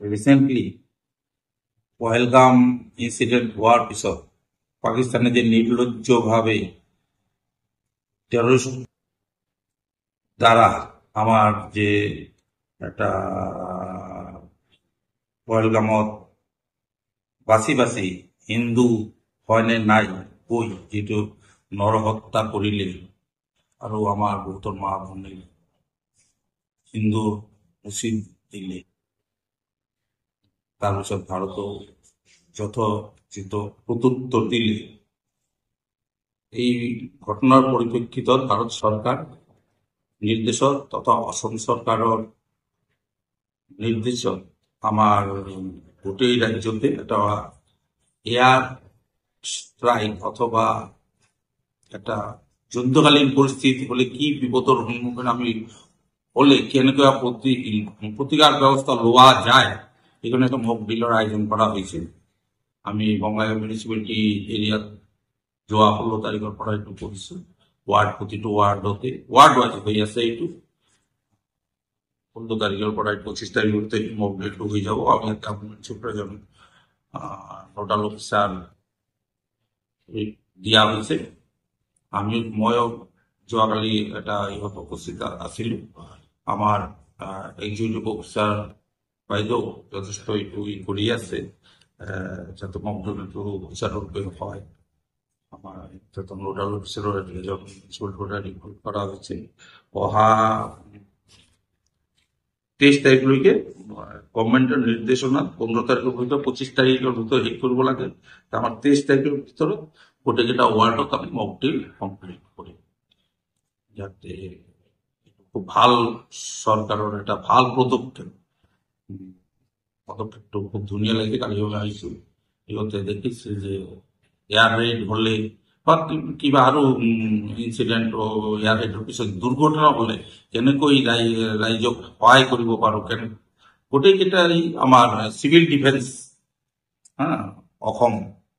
Recently Pahalgam incident হোৱাৰ পিছত পাকিস্তানে যে নিৰ্লজ্জভাৱে টেৰৰিষ্ট দ্বারা আমার যে একটা পহেলগামত বাচি বাচি হিন্দু হয়নে নাই কৈ যিটো নৰহত্যা কৰিলে আৰু আমাৰ বহুতৰ মা ভনী হিন্দু মুছলিম দিলে তাৰপিছত ভাৰতেও যথোচিত প্ৰত্যুত্তৰ দিলে। এই ঘটনাৰ পৰিপ্ৰেক্ষিতত ভাৰত চৰকাৰ নিৰ্দেশত তথা অসম চৰকাৰৰ নিৰ্দেশত আমাৰ গোটেই ৰাজ্যতে এটা এয়াৰ স্ট্রাইক অথবা একটা যুদ্ধকালীন পরিস্থিতি হলে কি বিপদের সম্মুখীন আমি হলে কেনেকুৱা প্রতিকার ব্যবস্থা লওয়া যায় এখানে একটা মক ড্রিলের আয়োজন করা হয়েছে। আমি বঙ্গাইগাঁও মিউনিসিপালিটি এরিয়াত যোৱা 16 তাৰিখৰ পৰা এইটো কৰিছো। ওয়ার্ড প্রতিটো ওয়ার্ডতে ওয়ার্ড ওয়াইজ হয়ে আছে। এইটো 16 তারিখের পৰা 25 তারিখের ভিতরে মক ড্রিলটো হয়ে যাব। আমি একটা সুপ্রজন নোডাল অফিসার দিয়া হয়েছে। ময়ও যোৱাকালি এটা ইহঁত উপস্থিত আছিলো। আমার এক্সিকিউটিভ অফিসার বাইদেউ যথেষ্ট এইটো কৰি আছে যাতে মক ড্রিলটো সুচাৰুৰূপে হয়। আমার নোডাল অফিসারের এজন রিপোর্ট করা হয়েছে। অহা 23 তারিখলৈকে গভর্নমেন্টের নির্দেশনা 15 তারিখের ভিতরে 25 তারিখের ভিতরে শেষ করব লাগে। আমার 23 তারিখের ভিতরে গোটেইকেইটা ওয়ার্ডত আমি মক ড্রিল কমপ্লিট করি। যাতে খুব ভাল সরকারের একটা ভাল পদক্ষেপটো খুব ধুনীয়া লাগে। কালি আহিছো ইহঁতে দেখিছে যে এয়ার রেড হলে বা কিবা আৰু ইনচিডেন্ট এয়ার রেডৰ পিছত দুৰ্ঘটনা হলে কেনেকৈ ৰাইজক সহায় কৰিব পাৰো গোটেইকেইটাই আমাৰ সিভিল ডিফেন্স অসম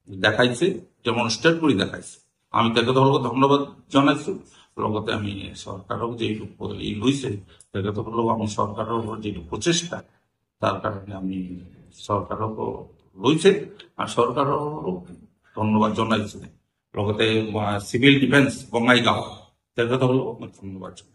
দেখাইছে, ডেমনস্ট্রেট কৰি দেখাইছে। আমি তেখেতসকলক ধন্যবাদ জনাইছো। লগতে আমি চৰকাৰক যিটো লৈছে তেখেতসকলক আমি চৰকাৰৰ যিটো প্ৰচেষ্টা তাৰ কাৰণে আমি চৰকাৰক লৈছে আৰু চৰকাৰক ধন্যবাদ জনাইছো। লগতে সিভিল ডিফেন্স বঙাইগাঁও তেখেতসকলক ধন্যবাদ জনাইছো।